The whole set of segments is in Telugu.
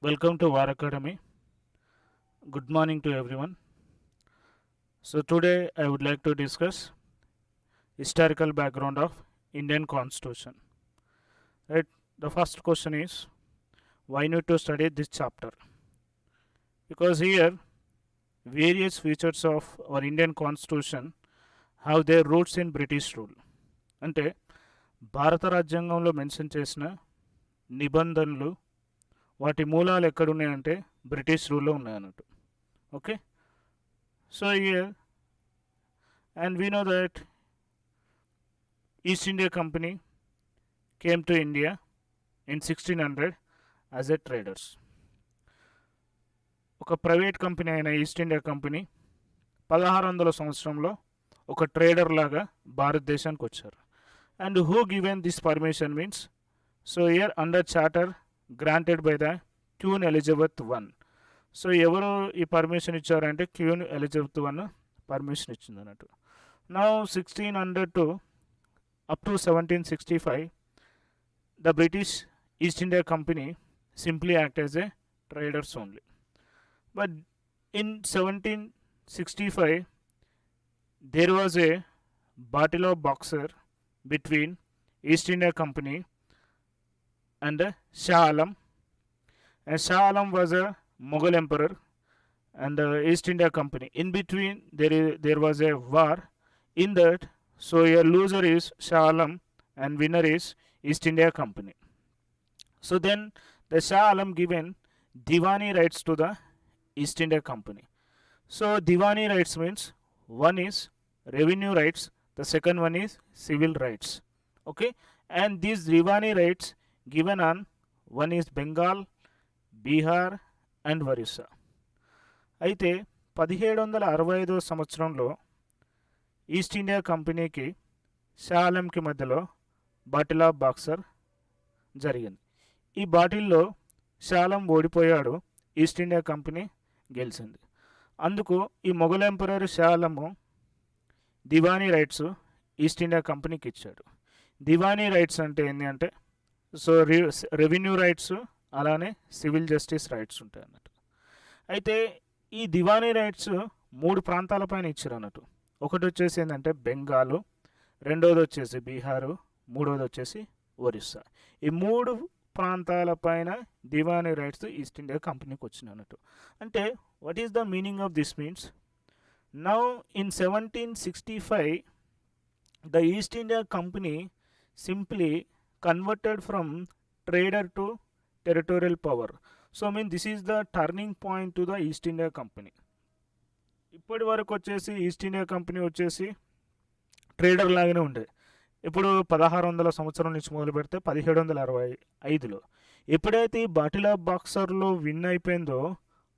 Welcome to War Academy. Good morning to everyone. So today I would like to discuss historical background of Indian Constitution. Right. The first question is why need to study this chapter? Because here various features of our Indian Constitution have their roots in British rule. అంటే భారత రాజ్యాంగంలో మెన్షన్ చేసిన నిబంధనలు వాటి మూలాలు ఎక్కడున్నాయంటే బ్రిటిష్ రూల్లో ఉన్నాయన్నట్టు. Okay, so here and we know that East India Company came to India in 1600 as a traders. ఒక ప్రైవేట్ కంపెనీ అయిన ఈస్ట్ ఇండియా కంపెనీ 1600 సంవత్సరంలో ఒక ట్రేడర్ లాగా భారతదేశానికి వచ్చారు. And who given this permission means so year under charter granted by the queen Elizabeth one. So ఎవరు ఈ పర్మిషన్ ఇచ్చారంటే క్వీన్ ఎలిజబెత్ వన్ పర్మిషన్ ఇచ్చింది అన్నట్టు. Now 1600 to up to 1765, the British East India Company simply act as a traders only. But in 1765, there was a battle of Boxer between East India Company and Shah Alam. And Shah Alam was a Mughal emperor and the East India Company. In between, there was a war. In that, so a loser is Shah Alam and winner is East India Company. So then the Shah Alam given Diwani rights to the East India Company. So Diwani rights means one is revenue rights, the second one is civil rights. Okay, and these Diwani rights given on one is Bengal, Bihar and Orissa. అయితే 1765 సంవత్సరంలో ఈస్ట్ ఇండియా కంపెనీకి షా ఆలంకి మధ్యలో బాటిల్ ఆఫ్ బాక్సర్ జరిగింది. ఈ బాటిల్లో షా ఆలం ఓడిపోయాడు, ఈస్ట్ ఇండియా కంపెనీ గెలిచింది. అందుకు ఈ Mughal emperor Shah Alam Diwani rights East India కంపెనీకి ఇచ్చాడు. దివానీ రైట్స్ అంటే ఏంటి అంటే సో రెవెన్యూ రైట్స్ అలానే సివిల్ జస్టిస్ రైట్స్ ఉంటాయి అన్నట్టు. అయితే ఈ దివానీ రైట్స్ 3 ప్రాంతాలపైన ఇచ్చారు అన్నట్టు. ఒకటి వచ్చేసి ఏంటంటే బెంగాలు, రెండోది వచ్చేసి బీహారు, మూడోది వచ్చేసి ఒరిస్సా. ఈ 3 ప్రాంతాలపైన దివానీ రైట్స్ ఈస్ట్ ఇండియా కంపెనీకి వచ్చినాయి అన్నట్టు. అంటే what is the meaning of this means now in 1765 the east India company simply converted from trader to territorial power. So mean this is the turning point to the east India company. ఇప్పటి వరకు వచ్చేసి ఈస్ట్ ఇండియా కంపెనీ వచ్చేసి ట్రేడర్ లాగానే ఉండేది. ఇప్పుడు 1600 సంవత్సరం నుంచి మొదలు పెడితే 1765లో ఎప్పుడైతే ఈ బాటిల్ ఆఫ్ బాక్సర్లో విన్ అయిపోయిందో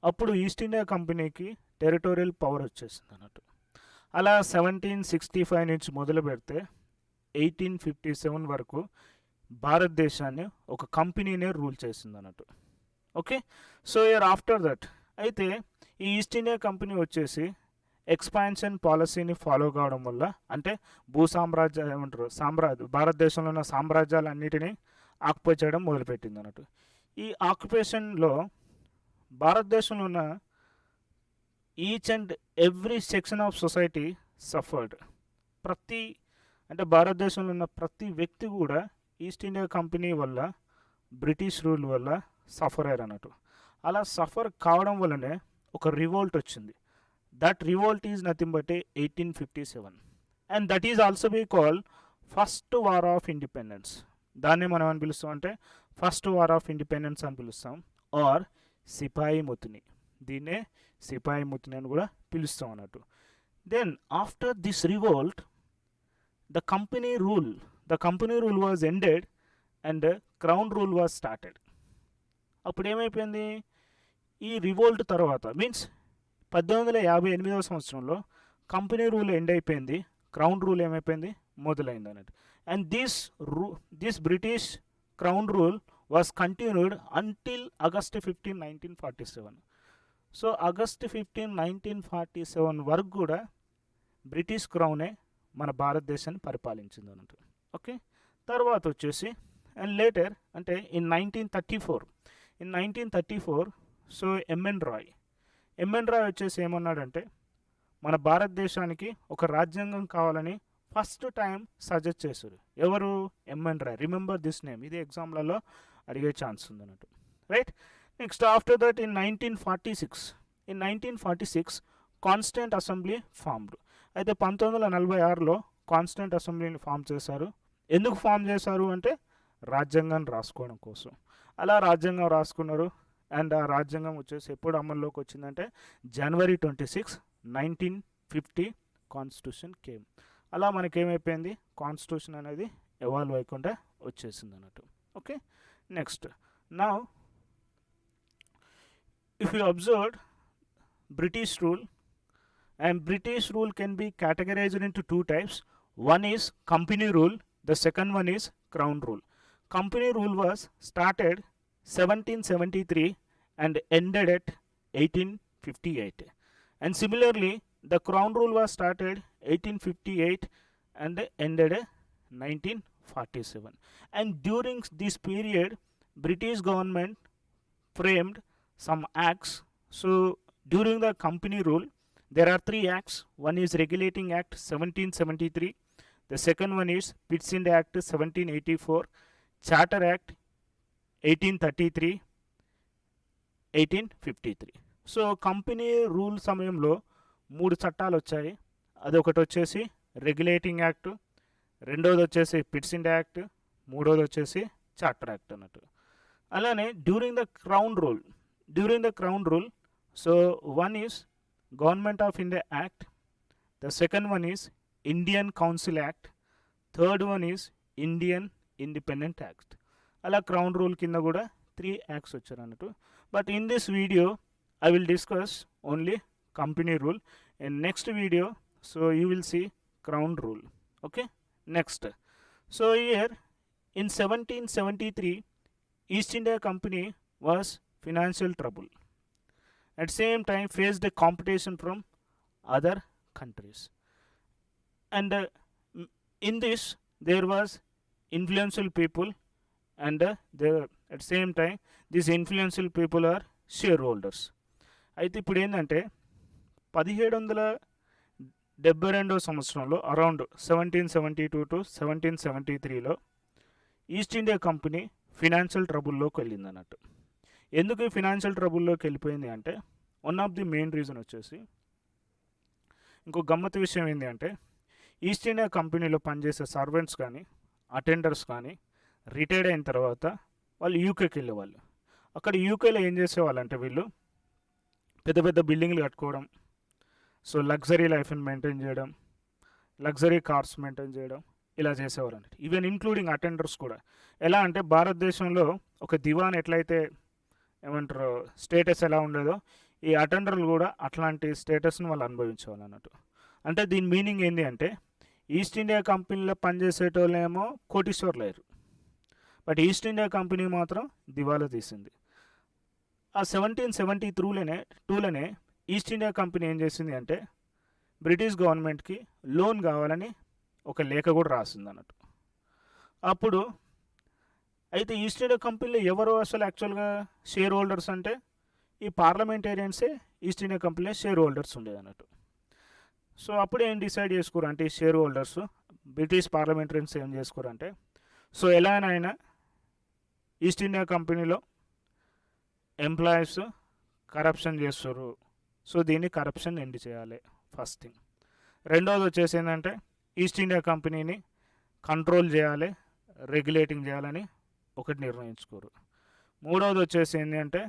అప్పుడు ఈస్ట్ ఇండియా కంపెనీకి టెరిటోరియల్ పవర్ వచ్చేసింది అన్నట్టు. అలా 1765 నుంచి మొదలు పెడితే 1857 వరకు భారతదేశాన్ని ఒక కంపెనీనే రూల్ చేసింది అన్నట్టు. Okay, so year after that అయితే ఈ ఈస్ట్ ఇండియా కంపెనీ వచ్చేసి ఎక్స్పాన్షన్ పాలసీని ఫాలో కావడం వల్ల అంటే భూ సామ్రాజ్యం ఏమంటారు భారతదేశంలో ఉన్న సామ్రాజ్యాలన్నిటినీ ఆక్యుపై చేయడం మొదలుపెట్టింది అన్నట్టు. ఈ ఆక్యుపేషన్లో భారతదేశంలో ఉన్న each and every section of society suffered. అంటే భారతదేశంలో ఉన్న ప్రతి వ్యక్తి కూడా ఈస్ట్ ఇండియా కంపెనీ వల్ల బ్రిటిష్ రూల్ వల్ల సఫర్ అయ్యారు అన్నట్టు. అలా సఫర్ కావడం వల్లనే ఒక రివోల్ట్ వచ్చింది. That revolt is nothing but 1857 and that is also be called first war of independence. దాన్ని మనం అని పిలుస్తాం అంటే ఫస్ట్ వార్ ఆఫ్ ఇండిపెండెన్స్ అని పిలుస్తాం ఆర్ సిపాయి ముతిని. దీన్నే సిపాయి ముతిని అని కూడా పిలుస్తాం అన్నట్టు. Then after this revolt the company rule was ended and crown rule was started. అప్పుడు ఏమైపోయింది, ఈ రివోల్ట్ తర్వాత మీన్స్ 1858 సంవత్సరంలో కంపెనీ రూల్ ఎండ్ అయిపోయింది, క్రౌన్ రూల్ ఏమైపోయింది మొదలైంది అన్నట్టు. And this British crown rule was continued until August 15, 1947. So August 15, 1947 వరకు కూడా బ్రిటిష్ క్రౌనే మన భారతదేశాన్ని పరిపాలించింది అన్నట్టు. ఓకే, తర్వాత వచ్చేసి అండ్ లేటర్ అంటే in 1934 in 1934 so MN Roy వచ్చేసి ఏమన్నాడంటే మన భారతదేశానికి ఒక రాజ్యాంగం కావాలని ఫస్ట్ టైం సజెస్ట్ చేశారు. ఎవరు? MN Roy. Remember this name, ఇది ఎగ్జామ్లలో అడిగే ఛాన్స్ ఉంది అన్నట్టు, right. Next after that in 1946 constituent assembly formed. అయితే 1946లో కాన్స్టిట్యూంట్ అసెంబ్లీని ఫామ్ చేశారు. ఎందుకు ఫామ్ చేశారు అంటే రాజ్యాంగాన్ని రాసుకోవడం కోసం. అలా రాజ్యాంగం రాసుకున్నారు. అండ్ ఆ రాజ్యాంగం వచ్చేసి ఎప్పుడు అమల్లోకి వచ్చిందంటే January 26, 1950 కాన్స్టిట్యూషన్ కేమ్. అలా మనకేమైపోయింది, కాన్స్టిట్యూషన్ అనేది ఎవాల్వ్ అయ్యకుండా వచ్చేసింది అన్నట్టు. Okay, next now if you observe British rule, and British rule can be categorized into two types. One is company rule, the second one is crown rule. Company rule was started 1773 and ended at 1858, and similarly the crown rule was started 1858 and ended at 1947. And during this period British government framed some acts. So during the company rule there are three acts. One is Regulating Act 1773, the second one is Pitt's India Act 1784, Charter Act 1833, 1853. So company rule సమయంలో మూడు చట్టాలు వచ్చాయి. అదొకటి వచ్చేసి రెగ్యులేటింగ్ యాక్ట్, రెండోది వచ్చేసి పిట్స్ ఇండియా యాక్ట్, మూడోది వచ్చేసి చార్టర్ యాక్ట్ అన్నట్టు. అలానే during the crown rule so one is government of India act, the second one is Indian council act, third one is Indian independent act. అలా క్రౌన్ రూల్ కింద కూడా 3 యాక్ట్స్ వచ్చారు అన్నట్టు. But in this video I will discuss only company rule. In next video so you will see crown rule. Okay, next. So here in 1773 East India Company was financial trouble. At same time faced a competition from other countries, and in this there was influential people, and there at same time these influential people are shareholders. అయితే ఇప్పుడు ఏంటంటే 1772 సంవత్సరంలో అరౌండ్ 1772 to 1773లో ఈస్ట్ ఇండియా కంపెనీ ఫినాన్షియల్ ట్రబుల్లోకి వెళ్ళింది అన్నట్టు. ఎందుకు ఈ ఫినాన్షియల్ ట్రబుల్లోకి వెళ్ళిపోయింది అంటే one of the main reason వచ్చేసి, ఇంకో గమ్మత్తు విషయం ఏంటి అంటే ఈస్ట్ ఇండియా కంపెనీలో పనిచేసే సర్వెంట్స్ కానీ అటెండర్స్ కానీ రిటైర్డ్ అయిన తర్వాత వాళ్ళు యూకేకి వెళ్ళేవాళ్ళు. అక్కడ యూకేలో ఏం చేసేవాళ్ళు అంటే వీళ్ళు పెద్ద పెద్ద బిల్డింగ్లు కట్టుకోవడం, సో లగ్జరీ లైఫ్ని మెయింటైన్ చేయడం, లగ్జరీ కార్స్ మెయింటైన్ చేయడం, ఇలా చేసేవారు అన్నట్టు. ఈవెన్ ఇంక్లూడింగ్ అటెండర్స్ కూడా. ఎలా అంటే భారతదేశంలో ఒక దివాన్ ఎట్లయితే ఏమంటారు స్టేటస్ ఎలా ఉండేదో ఈ అటెండర్లు కూడా అట్లాంటి స్టేటస్ని వాళ్ళు అనుభవించేవాళ్ళు అన్నట్టు. అంటే దీని మీనింగ్ ఏంటి అంటే ఈస్ట్ ఇండియా కంపెనీలో పనిచేసేటోళ్ళేమో కోటీశ్వర్లు అయ్యారు, బట్ ఈస్ట్ ఇండియా కంపెనీ మాత్రం దివాలా తీసింది. ఆ 1772లోనే ఈస్ట్ ఇండియా కంపెనీ ఏం చేసింది అంటే బ్రిటిష్ గవర్నమెంట్కి లోన్ కావాలని ఒక లేఖ కూడా రాసింది అన్నట్టు. అప్పుడు అయితే ఈస్ట్ ఇండియా కంపెనీలో ఎవరు అసలు యాక్చువల్గా షేర్ హోల్డర్స్ అంటే ఈ పార్లమెంటేరియన్సే ఈస్ట్ ఇండియా కంపెనీలో షేర్ హోల్డర్స్ ఉండేది అన్నట్టు. సో అప్పుడు ఏం డిసైడ్ చేసుకోరు అంటే ఈ షేర్ హోల్డర్స్ బ్రిటిష్ పార్లమెంటేరియన్స్ ఏం చేసుకోరు అంటే సో ఎలానైనా ఈస్ట్ ఇండియా కంపెనీలో ఎంప్లాయీస్ కరప్షన్ చేస్తారు, సో దీన్ని కరప్షన్ ఎండ్ చేయాలి ఫస్ట్ థింగ్. రెండోది వచ్చేసి ఏంటంటే ఈస్ట్ ఇండియా కంపెనీని కంట్రోల్ చేయాలి, రెగ్యులేటింగ్ చేయాలని ఒకటి నిర్ణయించుకోరు. మూడవది వచ్చేసి ఏంటంటే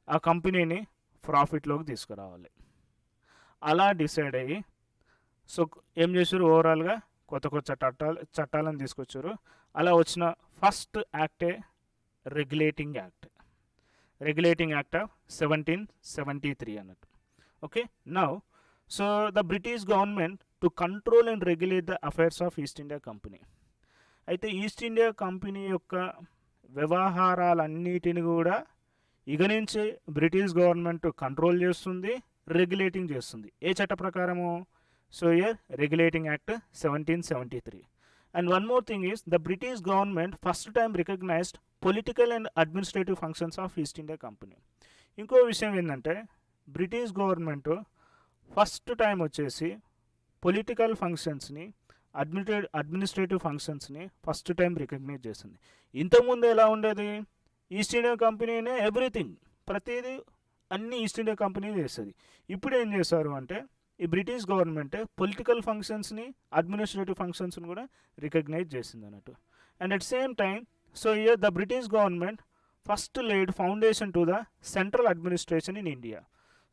ఆ కంపెనీని ప్రాఫిట్లోకి తీసుకురావాలి. అలా డిసైడ్ అయ్యి సో ఏం చేశారు, ఓవరాల్గా కొత్త కొత్త చట్టాలను తీసుకొచ్చారు. అలా వచ్చిన ఫస్ట్ యాక్టే రెగ్యులేటింగ్ యాక్ట్ ఆఫ్ 1773 అన్నట్టు. Okay, now so the British government to control and regulate the affairs of East India company. అయితే ఈస్ట్ ఇండియా కంపెనీ యొక్క వ్యవహారాలన్నిటిని కూడా ఇక నుంచి బ్రిటిష్ గవర్నమెంట్ కంట్రోల్ చేస్తుంది, రెగ్యులేటింగ్ చేస్తుంది. ఏ చట్ట ప్రకారము? So year regulating act 1773. And one more thing is the British government first time recognized political and administrative functions of East India company. ఇంకో విషయం ఏంటంటే బ్రిటిష్ గవర్నమెంట్ ఫస్ట్ టైం వచ్చేసి పొలిటికల్ ఫంక్షన్స్ని అడ్మినిస్ట్రేటివ్ ఫంక్షన్స్ని ఫస్ట్ టైం రికగ్నైజ్ చేసింది. ఇంతకుముందు ఎలా ఉండేది, ఈస్ట్ ఇండియా కంపెనీనే ఎవ్రీథింగ్, ప్రతిదీ అన్ని ఈస్ట్ ఇండియా కంపెనీ చేస్తుంది. ఇప్పుడు ఏం చేశారు అంటే ఈ బ్రిటిష్ గవర్నమెంట్ పొలిటికల్ ఫంక్షన్స్ని అడ్మినిస్ట్రేటివ్ ఫంక్షన్స్ని కూడా రికగ్నైజ్ చేసింది అన్నట్టు. And at same time so year the British government first laid foundation to the central administration in India.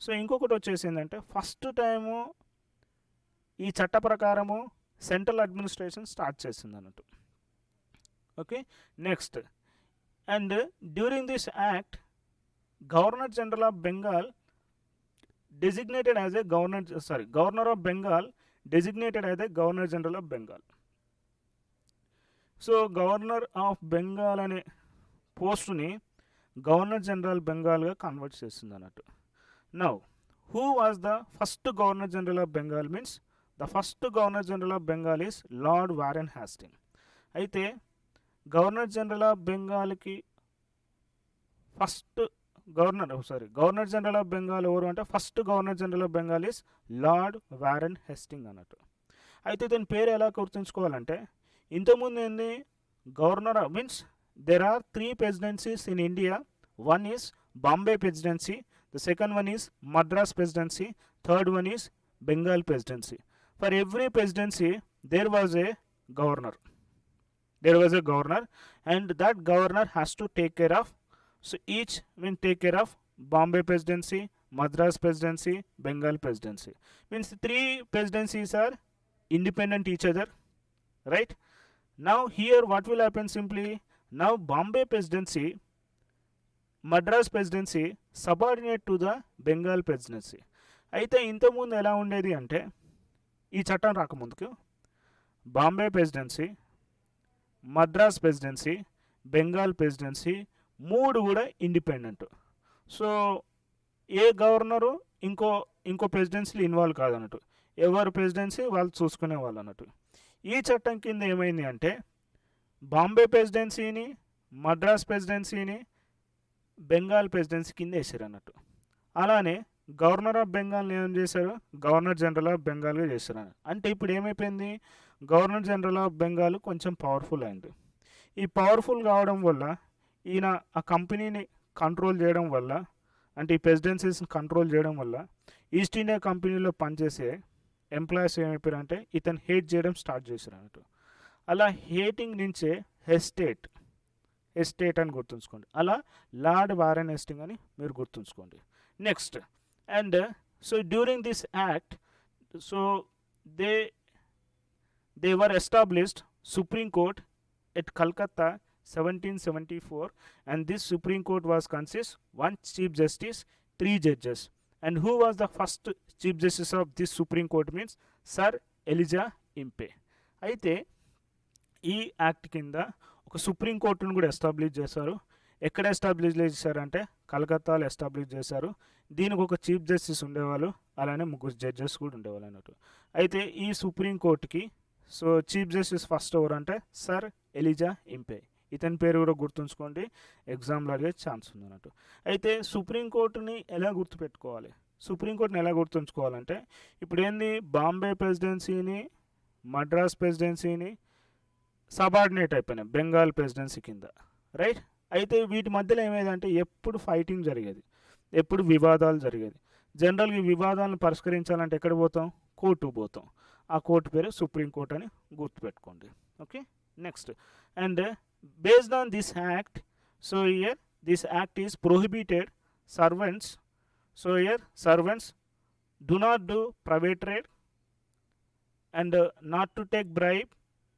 So ఇంకొకటి వచ్చేసి ఏంటంటే ఫస్ట్ టైము ఈ చట్ట ప్రకారము సెంట్రల్ అడ్మినిస్ట్రేషన్ స్టార్ట్ చేసింది అన్నట్టు. Okay, next, and during this act governor general of Bengal designated as a governor of Bengal designated as a governor general of Bengal. So governor of Bengal అనే పోస్టుని గవర్నర్ జనరల్ బెంగాల్గా కన్వర్ట్ చేస్తుంది అన్నట్టు. Now who was the first governor general of Bengal means the first governor general of Bengal is Lord Warren Hasting. అయితే గవర్నర్ జనరల్ ఆఫ్ బెంగాల్కి first governor general of Bengal ఎవరు అంటే first governor general of Bengal is Lord Warren Hasting అన్నట్టు. అయితే దీని పేరు ఎలా గుర్తుంచుకోవాలంటే ఇంతకుముందు ఏంది governor means there are 3 presidencies in India. One is Bombay presidency, the second one is Madras presidency, third one is Bengal presidency. For every presidency there was a governor and that governor has to take care of, so each will take care of Bombay presidency, Madras presidency, Bengal presidency. Means 3 presidencies are independent each other, right? Now here what will happen simply, now Bombay presidency, Madras presidency subordinate to the Bengal presidency. అయితే ఇంతకుముందు ఎలా ఉండేది అంటే ఈ చట్టం రాకముందుకు Bombay presidency, Madras presidency, Bengal presidency 3 కూడా ఇండిపెండెంట్. సో ఏ గవర్నరు ఇంకో ప్రెసిడెన్సీలు ఇన్వాల్వ్ కాదన్నట్టు, ఎవరు ప్రెసిడెన్సీ వాళ్ళు చూసుకునే వాళ్ళు అన్నట్టు. ఈ చట్టం కింద ఏమైంది అంటే బాంబే ప్రెసిడెన్సీని, మద్రాస్ ప్రెసిడెన్సీని బెంగాల్ ప్రెసిడెన్సీ కింద వేసారు అన్నట్టు. అలానే గవర్నర్ ఆఫ్ బెంగాల్ని ఏం చేశారు, గవర్నర్ జనరల్ ఆఫ్ బెంగాల్గా చేశారు. అంటే ఇప్పుడు ఏమైపోయింది, గవర్నర్ జనరల్ ఆఫ్ బెంగాల్ కొంచెం పవర్ఫుల్ అయింది. ఈ పవర్ఫుల్ కావడం వల్ల ఈయన ఆ కంపెనీని కంట్రోల్ చేయడం వల్ల, అంటే ఈ ప్రెసిడెన్సీస్ని కంట్రోల్ చేయడం వల్ల ఈస్ట్ ఇండియా కంపెనీలో పనిచేసే ఎంప్లాయీస్ ఏమైపోయారు అంటే ఇతను హేట్ చేయడం స్టార్ట్ చేశారు అన్నట్టు. అలా హేటింగ్ నుంచే ఎస్టేట్ అని గుర్తుంచుకోండి. అలా లార్డ్ వారెన్ హేస్టింగ్ అని మీరు గుర్తుంచుకోండి. Next, and so during this act so they were established Supreme Court at Calcutta 1774, and this Supreme Court was consist 1 Chief Justice, 3 judges. And who was the first Chief Justice of this Supreme Court means Sir Elijah Impey. అయితే ఈ యాక్ట్ కింద ఒక సుప్రీం కోర్టును కూడా ఎస్టాబ్లిష్ చేశారు. ఎక్కడ ఎస్టాబ్లిష్ చేశారంటే కలకత్తాలో ఎస్టాబ్లిష్ చేశారు. దీనికి ఒక చీఫ్ జస్టిస్ ఉండేవాళ్ళు, అలానే 3 జడ్జెస్ కూడా ఉండేవాళ్ళు అన్నట్టు. అయితే ఈ సుప్రీం కోర్టుకి సో చీఫ్ జస్టిస్ ఫస్ట్ ఎవరు అంటే సర్ ఎలిజా ఇంపే. ఇతని పేరు కూడా గుర్తుంచుకోండి, ఎగ్జామ్లో అడిగే ఛాన్స్ ఉంది అన్నట్టు. అయితే సుప్రీంకోర్టుని ఎలా గుర్తుంచుకోవాలంటే ఇప్పుడు ఏంది బాంబే ప్రెసిడెన్సీని, మద్రాస్ ప్రెసిడెన్సీని సబార్డినేట్ అయిపోయినాయి బెంగాల్ ప్రెసిడెన్సీ కింద, రైట్? అయితే వీటి మధ్యలో ఏమైందంటే ఎప్పుడు ఫైటింగ్ జరిగేది, ఎప్పుడు వివాదాలు జరిగేది. జనరల్గా ఈ వివాదాలను పరిష్కరించాలంటే ఎక్కడ పోతాం, కోర్టుకు పోతాం. ఆ కోర్టు పేరు సుప్రీంకోర్టు అని గుర్తుపెట్టుకోండి. Okay, next, and based on this act so year this act is prohibited servants. So year servants do not do private trade and not to take bribe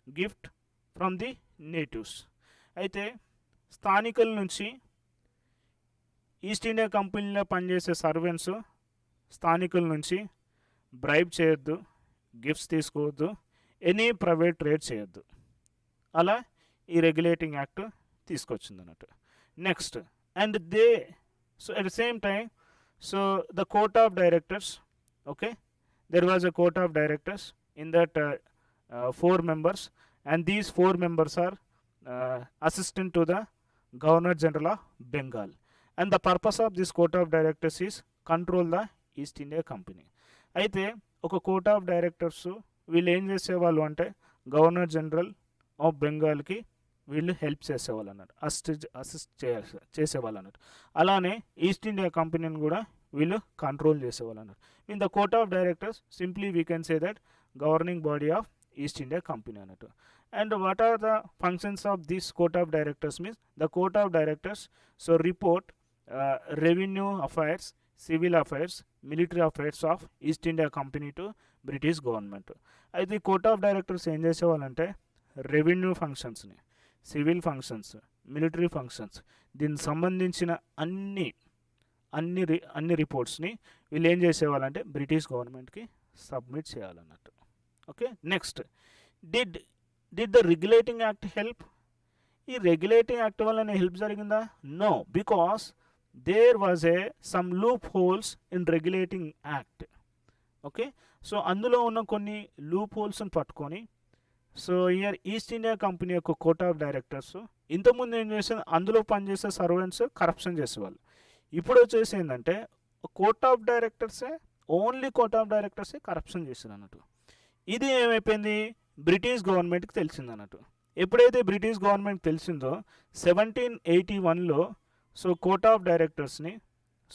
gift from the natives. అయితే స్థానికుల నుంచి ఈస్ట్ ఇండియా కంపెనీలో పనిచేసే సర్వెంట్స్ స్థానికుల నుంచి బ్రైబ్ చేయొద్దు, గిఫ్ట్స్ తీసుకోవద్దు, ఎనీ ప్రైవేట్ ట్రేడ్ చేయొద్దు. అలా ఈ రెగ్యులేటింగ్ యాక్ట్ తీసుకొచ్చింది అన్నట్టు. Next, and so at the same time so the court of directors, okay, there was a court of directors in that 4 members, and these 4 members are assistant to the governor general of Bengal. And the purpose of this court of directors is control the east India company. అయితే ఒక కోర్ట్ ఆఫ్ డైరెక్టర్స్ వీళ్ళు ఏం చేసేవాళ్ళు అంటే గవర్నర్ జనరల్ ఆఫ్ బెంగాల్కి వీళ్ళు హెల్ప్ చేసేవాళ్ళు అన్నట్టు, అసిస్ట్ చేసేవాళ్ళు అన్నట్టు. అలానే ఈస్ట్ ఇండియా కంపెనీని కూడా వీళ్ళు కంట్రోల్ చేసేవాళ్ళు అన్నట్టు. In the court of directors simply we can say that governing body of East India company అన్నట్టు. And what are the functions of this court of directors means the court of directors so report revenue affairs, civil affairs, military affairs of East India company to British government. అయితే ఈ కోర్ట్ ఆఫ్ డైరెక్టర్స్ ఏం చేసేవాళ్ళంటే రెవెన్యూ ఫంక్షన్స్ని, సివిల్ ఫంక్షన్స్, మిలిటరీ ఫంక్షన్స్, దీనికి సంబంధించిన అన్ని రిపోర్ట్స్ని వీళ్ళు ఏం చేసేవాళ్ళంటే బ్రిటిష్ గవర్నమెంట్కి సబ్మిట్ చేయాలన్నట్టు. Okay, next did the regulating act help? ఈ రెగ్యులేటింగ్ యాక్ట్ వల్ల హెల్ప్ జరిగిందా? No, because there was some loop holes in regulating act. Okay, so అందులో ఉన్న కొన్ని లూప్ హోల్స్ని పట్టుకొని so year East India company యొక్క కోర్ట్ ఆఫ్ డైరెక్టర్స్ ఇంతకుముందు ఏం చేసేది, అందులో పనిచేసే సర్వెంట్స్ కరప్షన్ చేసేవాళ్ళు. ఇప్పుడు వచ్చేసి ఏంటంటే కోర్ట్ ఆఫ్ డైరెక్టర్సే, ఓన్లీ కోర్ట్ ఆఫ్ డైరెక్టర్సే కరప్షన్ చేశారు అన్నట్టు. ఇది ఏమైపోయింది, బ్రిటిష్ గవర్నమెంట్కి తెలిసింది అన్నట్టు. ఎప్పుడైతే బ్రిటిష్ గవర్నమెంట్ తెలిసిందో 1781లో సో కోర్ట్ ఆఫ్ డైరెక్టర్స్ని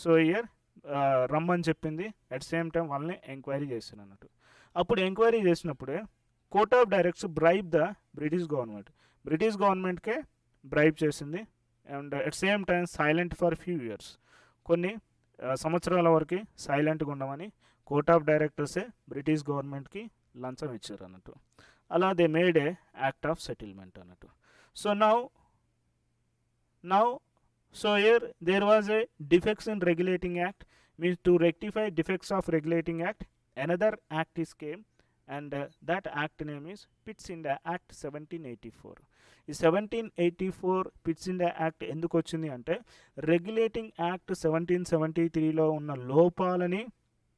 సో ఇయర్ రమ్మని చెప్పింది. అట్ సేమ్ టైం వాళ్ళని ఎంక్వైరీ చేశారు అన్నట్టు. అప్పుడు ఎంక్వైరీ చేసినప్పుడే court of directors bribe the British గవర్నమెంట్కే బ్రైబ్ చేసింది. And at same time silent for few years, కొన్ని సంవత్సరాల వరకు సైలెంట్గా ఉండమని కోర్ట్ ఆఫ్ డైరెక్టర్సే బ్రిటిష్ గవర్నమెంట్కి లంచం ఇచ్చారు అన్నట్టు. అలా they made a act of settlement అన్నట్టు. So now so here there was a defects in regulating act, means to rectify defects of regulating act another act is came and that act name is Pitt's India Act 1784. ఈ 1784 Pitt's India Act ఎందుకు వచ్చింది అంటే రెగ్యులేటింగ్ యాక్ట్ 1773లో ఉన్న లోపాలని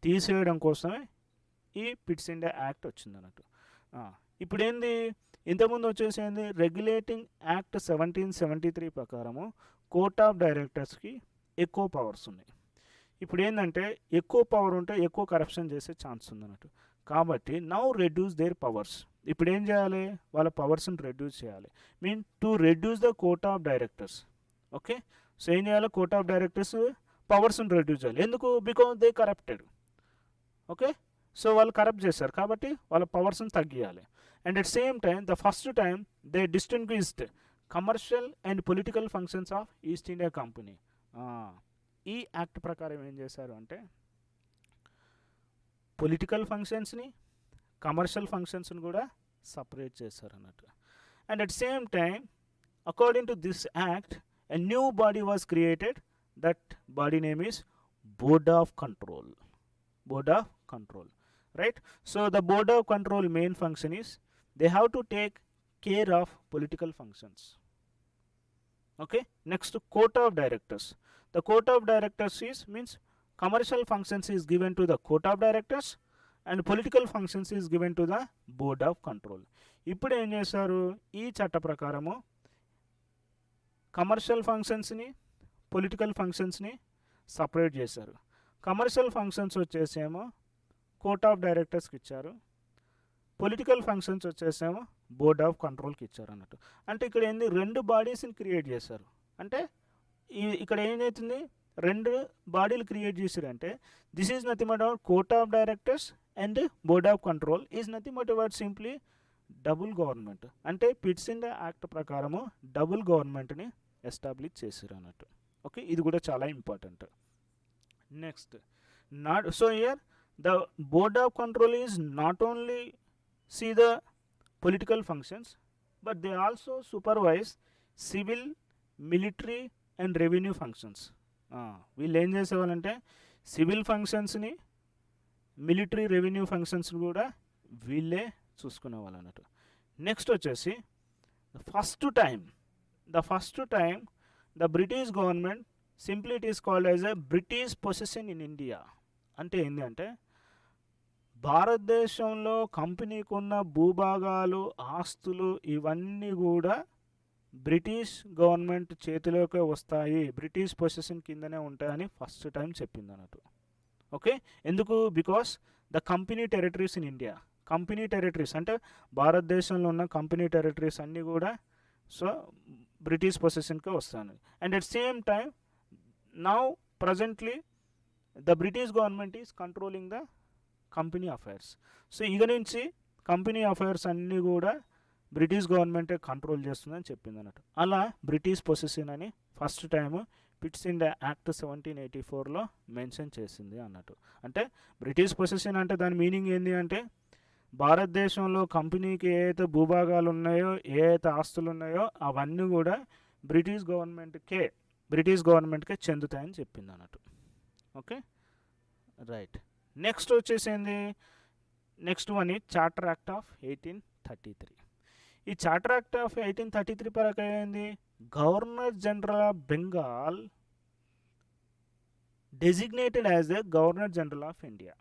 తీసేయడం కోసమే ఈ పిట్స్ ఇండియా యాక్ట్ వచ్చింది అన్నట్టు. ఇప్పుడు ఏంది, ఇంతకుముందు వచ్చేసి ఏంది, రెగ్యులేటింగ్ యాక్ట్ 1773 ప్రకారము కోర్ట్ ఆఫ్ డైరెక్టర్స్కి ఎక్కువ పవర్స్ ఉన్నాయి. ఇప్పుడు ఏంటంటే ఎక్కువ పవర్ ఉంటే ఎక్కువ కరప్షన్ చేసే ఛాన్స్ ఉంది అన్నట్టు. కాబట్టి నౌ రెడ్యూస్ దేర్ పవర్స్. ఇప్పుడు ఏం చేయాలి, వాళ్ళ పవర్స్ని రెడ్యూస్ చేయాలి, mean to reduce the court of directors. Okay, so ఏం చేయాలి, కోర్ట్ ఆఫ్ డైరెక్టర్స్ పవర్స్ని రెడ్యూస్ చేయాలి. ఎందుకు, because they corrupted. Okay, so వాళ్ళు కరప్ట్ చేశారు కాబట్టి వాళ్ళ పవర్స్ని తగ్గియాలి. And at same time the first time they distinguished commercial and political functions of East India Company. ఈ యాక్ట్ ప్రకారం ఏం చేశారు అంటే పొలిటికల్ ఫంక్షన్స్ని, కమర్షియల్ ఫంక్షన్స్ని కూడా సపరేట్ చేశారు అన్నట్టు. And at same time according to this act a new body was created. That body name is board of control. Right. So the board of control main function is they have to take care of political functions. Okay, next court of directors. The court of directors means commercial functions is given to the court of directors and political functions is given to the board of control. ఇప్పుడు ఏం చేశారు, ఈ చట్ట ప్రకారము కమర్షియల్ ఫంక్షన్స్ని, పొలిటికల్ ఫంక్షన్స్ని సపరేట్ చేశారు. కమర్షియల్ ఫంక్షన్స్ వచ్చేసేమో కోర్ట్ ఆఫ్ డైరెక్టర్స్కి ఇచ్చారు, పొలిటికల్ ఫంక్షన్స్ వచ్చేసేమో బోర్డ్ ఆఫ్ కంట్రోల్కి ఇచ్చారు అన్నట్టు. అంటే ఇక్కడ ఏంది, రెండు బాడీస్ని క్రియేట్ చేశారు. అంటే ఇక్కడ ఏమవుతుంది, రెండు బాడీలు క్రియేట్ చేశారంటే this is nothing but about court of directors and board of control is nothing but about simply double government. అంటే పిట్స్ ఇండియా యాక్ట్ ప్రకారము డబుల్ గవర్నమెంట్ని ఎస్టాబ్లిష్ చేశారు అన్నట్టు. ఓకే, ఇది కూడా చాలా important. Next so here the board of control is not only see the political functions but they also supervise civil, military and revenue functions. వీళ్ళు ఏం చేసేవాళ్ళంటే సివిల్ ఫంక్షన్స్ని, మిలిటరీ, రెవెన్యూ ఫంక్షన్స్ కూడా వీళ్ళే చూసుకునేవాళ్ళు అన్నట్టు. నెక్స్ట్ వచ్చేసి first time the British government simply it is called as a British possession in India. అంటే ఏంటి అంటే భారతదేశంలో కంపెనీకి ఉన్న భూభాగాలు, ఆస్తులు ఇవన్నీ కూడా బ్రిటిష్ గవర్నమెంట్ చేతిలోకి వస్తాయి, బ్రిటిష్ పొజిషన్ కిందనే ఉంటాయని ఫస్ట్ టైం చెప్పింది అన్నట్టు. ఓకే, ఎందుకు? Because the company territories in India, company territories అంటే భారతదేశంలో ఉన్న కంపెనీ టెరిటరీస్ అన్నీ కూడా సో బ్రిటిష్ పొజిషన్కి వస్తాను. And at same time now presently the British government is controlling the company affairs. So ఇక నుంచి కంపెనీ అఫైర్స్ అన్నీ కూడా బ్రిటిష్ గవర్నమెంటే కంట్రోల్ చేస్తుందని చెప్పింది అన్నట్టు. అలా బ్రిటిష్ పొజిషన్ అని first time Pitt's India act 1784లో మెన్షన్ చేసింది అన్నట్టు. అంటే బ్రిటిష్ పొజిషన్ అంటే దాని మీనింగ్ ఏంటి అంటే భారతదేశంలో కంపెనీకి ఏ అయితే భూభాగాలు ఉన్నాయో, ఏ అయితే ఆస్తులు ఉన్నాయో అవన్నీ కూడా బ్రిటిష్ గవర్నమెంట్కే చెందుతాయని చెప్పింది అన్నట్టు. Okay, right. నెక్స్ట్ వచ్చేసింది, నెక్స్ట్ వన్ ఈ చార్టర్ యాక్ట్ ఆఫ్ 1833. ఈ చార్టర్ యాక్ట్ ఆఫ్ 1833 ప్రకారం ఏంది, governor general of Bengal designated as the governor general of India.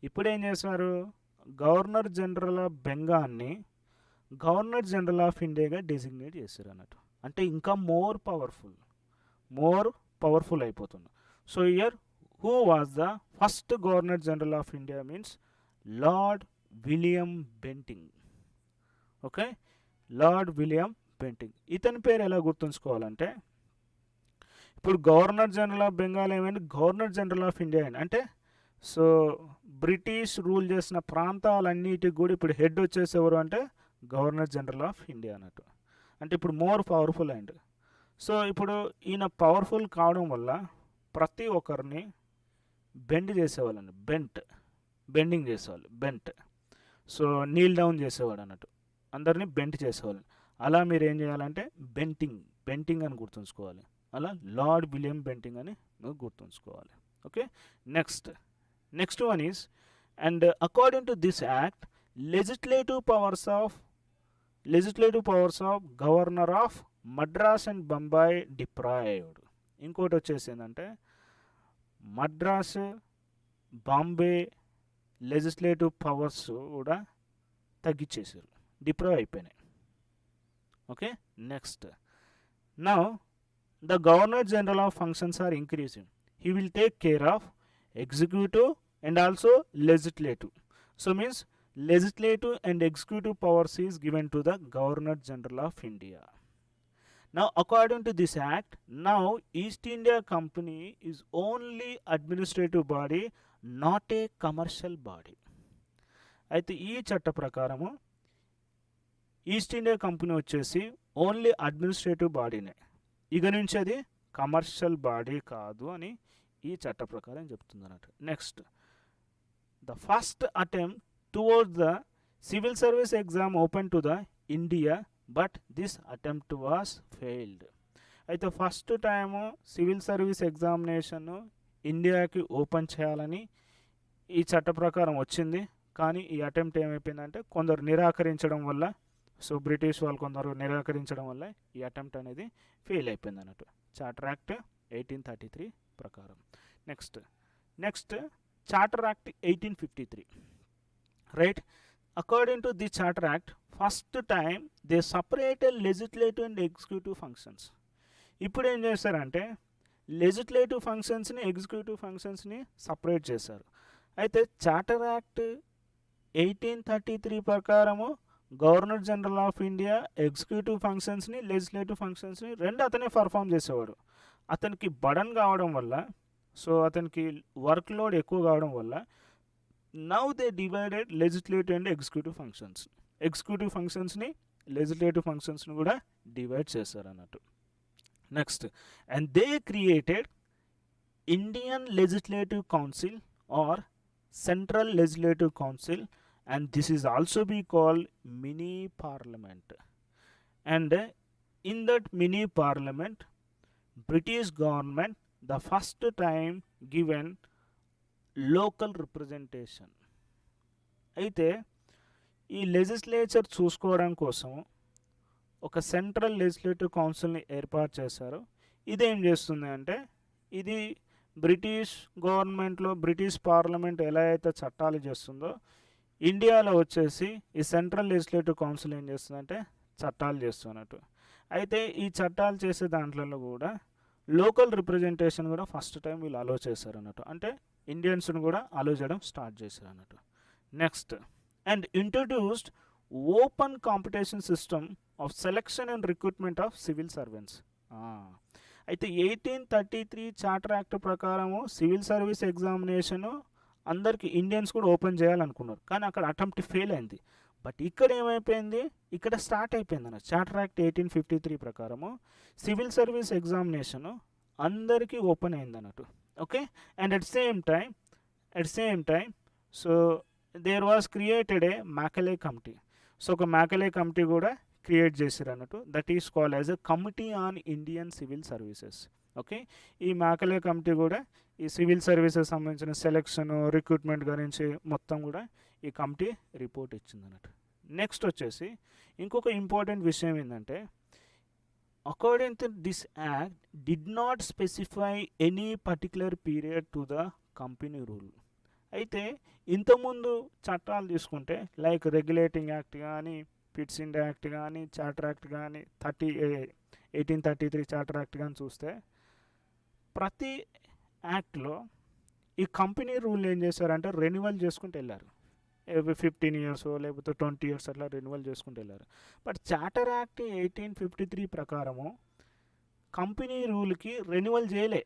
ఇప్పుడు ఏం చేశారు, గవర్నర్ జనరల్ ఆఫ్ బెంగాల్ని గవర్నర్ జనరల్ ఆఫ్ ఇండియాగా డెసిగ్నేట్ చేశారు అన్నట్టు. అంటే ఇంకా మోర్ పవర్ఫుల్ అయిపోతుంది. So here who was the first governor general of India means Lord William Bentinck. Okay, Lord William Bentinck. ఇతని పేరు ఎలా గుర్తుంచుకోవాలంటే ఇప్పుడు గవర్నర్ జనరల్ ఆఫ్ బెంగాల్ ఏమైంది, గవర్నర్ జనరల్ ఆఫ్ ఇండియా అయింది. అంటే సో బ్రిటిష్ రూల్ చేసిన ప్రాంతాలన్నిటికి కూడా ఇప్పుడు హెడ్ వచ్చేసి ఎవరు అంటే గవర్నర్ జనరల్ ఆఫ్ ఇండియా అన్నట్టు. అంటే ఇప్పుడు మోర్ పవర్ఫుల్ అయింది. సో ఇప్పుడు ఈయన పవర్ఫుల్ కావడం వల్ల ప్రతి ఒక్కరిని బెండ్ చేసేవాళ్ళండి, బెండింగ్ చేసేవాళ్ళు, సో నీల్ డౌన్ చేసేవాడు అన్నట్టు, అందరినీ బెంట్ చేసేవాళ్ళు. అలా మీరు ఏం చేయాలంటే బెంటింగ్ అని గుర్తుంచుకోవాలి. అలా లార్డ్ విలియం బెంటింగ్ అని మీరు గుర్తుంచుకోవాలి. Okay, next one is, and according to this act legislative powers of governor of Madras and Bombay deprived. ఇంకోటి వచ్చేసి ఏంటంటే మద్రాస్, బాంబే లెజిస్లేటివ్ పవర్స్ కూడా తగ్గించేసారు, డిప్రైవ్ అయిపోయినాయి. Okay, next now the governor general of functions are increasing. He will take care of executive and also legislative. So means legislative and executive powers is given to the Governor General of India. Now according to this act, now East India Company is only administrative body, not a commercial body. అయితే ఈ చట్ట ప్రకారము ఈస్ట్ ఇండియా కంపెనీ వచ్చేసి ఓన్లీ అడ్మినిస్ట్రేటివ్ బాడీనే, ఇక నుంచి అది కమర్షియల్ బాడీ కాదు అని ఈ చట్ట ప్రకారం చెప్తుంది అన్నట్టు. Next the first attempt towards the civil service exam open to the India, but this attempt was failed. అయితే first time civil service examination ఇండియాకి ఓపెన్ చేయాలని ఈ చట్ట ప్రకారం వచ్చింది, కానీ ఈ అటెంప్ట్ ఏమైపోయిందంటే కొందరు నిరాకరించడం వల్ల, సో బ్రిటిష్ వాళ్ళు కొందరు నిరాకరించడం వల్ల ఈ అటెంప్ట్ అనేది ఫెయిల్ అయిపోయింది అన్నట్టు చార్టర్ యాక్ట్ 1833 ప్రకారం. Next charter act 1853. Right, according to the Charter Act, first time they separated legislative and executive functions. ఇప్పుడు ఏం చేశారంటే లెజిస్లేటివ్ ఫంక్షన్స్ని, ఎగ్జిక్యూటివ్ ఫంక్షన్స్ని సపరేట్ చేశారు. అయితే చార్టర్ యాక్ట్ 1833 ప్రకారము governor general of India executive ఫంక్షన్స్ని, లెజిస్లేటివ్ ఫంక్షన్స్ని రెండు అతనే పర్ఫామ్ చేసేవాడు. అతనికి బడన్ కావడం వల్ల, సో అతనికి వర్క్ లోడ్ ఎక్కువ కావడం వల్ల now they divided legislative and executive functions. Executive ఫంక్షన్స్ని, లెజిస్లేటివ్ ఫంక్షన్స్ని కూడా డివైడ్ చేశారు అన్నట్టు. Next, and they created Indian legislative council or central legislative council, and this is also be called mini parliament. And in that mini parliament British government the first time given local representation. అయితే ఈ లెజిస్లేచర్ చూసుకోవడం కోసం ఒక సెంట్రల్ లెజిస్లేటివ్ కౌన్సిల్ని ఏర్పాటు చేశారు. ఇదేం చేస్తుంది అంటే ఇది బ్రిటిష్ గవర్నమెంట్లో బ్రిటిష్ పార్లమెంట్ ఎలా అయితే చట్టాలు చేస్తుందో ఇండియాలో వచ్చేసి ఈ సెంట్రల్ లెజిస్లేటివ్ కౌన్సిల్ ఏం చేస్తుందంటే చట్టాలు చేస్తున్నట్టు. అయితే ఈ చట్టాలు చేసే దాంట్లో కూడా లోకల్ రిప్రజెంటేషన్ కూడా ఫస్ట్ టైం వీళ్ళు అలో చేశారు అన్నట్టు, అంటే ఇండియన్స్ని కూడా అలో చేయడం స్టార్ట్ చేశారు అన్నట్టు. Next, and introduced open competition system of selection and recruitment of civil servants. అయితే 1833 చార్టర్ యాక్ట్ ప్రకారము సివిల్ సర్వీస్ ఎగ్జామినేషను అందరికి ఇండియన్స్ కూడా ఓపెన్ చేయాలనుకున్నారు, కానీ అక్కడ అటెంప్ట్ ఫెయిల్ అయింది. బట్ ఇక్కడ ఏమైపోయింది, ఇక్కడ స్టార్ట్ అయిపోయింది అన్న చార్టర్ యాక్ట్ 1853 ప్రకారము సివిల్ సర్వీస్ ఎగ్జామినేషను అందరికీ ఓపెన్ అయింది అన్నట్టు. Okay, and at same time so there was created a Macaulay committee. సో ఒక మ్యాకలే కమిటీ కూడా క్రియేట్ చేశారు అన్నట్టు, that is called as a committee on Indian civil services. Okay, ఈ మ్యాకలే కమిటీ కూడా ఈ సివిల్ సర్వీసెస్ సంబంధించిన సెలెక్షన్ రిక్రూట్మెంట్ గురించి మొత్తం కూడా ఈ కమిటీ రిపోర్ట్ ఇచ్చింది అన్నట్టు. నెక్స్ట్ వచ్చేసి ఇంకొక ఇంపార్టెంట్ విషయం ఏంటంటే, according to this act did not specify any particular period to the company rule. అయితే ఇంతకుముందు చట్టాలు తీసుకుంటే లైక్ రెగ్యులేటింగ్ యాక్ట్ కానీ, పిట్స్ ఇండియా యాక్ట్ కానీ, చార్టర్ యాక్ట్ కానీ, 1833 చార్టర్ యాక్ట్ కానీ చూస్తే ప్రతి యాక్ట్లో ఈ కంపెనీ రూల్ ఏం చేశారంటే రెన్యువల్ చేసుకుంటూ వెళ్ళారు. 15 ఇయర్స్ లేకపోతే 20 ఇయర్స్ అట్లా రెన్యువల్ చేసుకుంటూ వెళ్ళారు. బట్ చార్టర్ యాక్ట్ 1853 ప్రకారము కంపెనీ రూల్కి రెన్యువల్ చేయలే,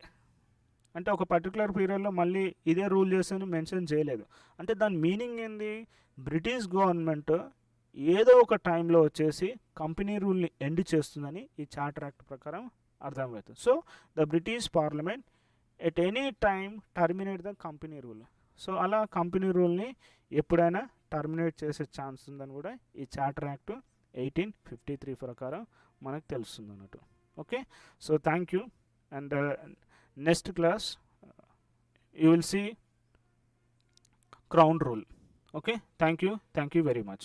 అంటే ఒక పర్టికులర్ పీరియడ్లో మళ్ళీ ఇదే రూల్ చేస్తాను మెన్షన్ చేయలేదు. అంటే దాని మీనింగ్ ఏంది, బ్రిటిష్ గవర్నమెంట్ ఏదో ఒక టైంలో వచ్చేసి కంపెనీ రూల్ని ఎండ్ చేస్తుందని ఈ చార్టర్ యాక్ట్ ప్రకారం అర్థమవుతుంది. So the British parliament at any time terminate the company rule. So అలా కంపెనీ రూల్ని ఎప్పుడైనా టర్మినేట్ చేసే ఛాన్స్ ఉందని కూడా ఈ చార్టర్ యాక్ట్ 1853 ప్రకారం మనకు తెలుస్తుంది అన్నట్టు. Okay, so thank you, and next class you will see crown rule. Okay, thank you very much.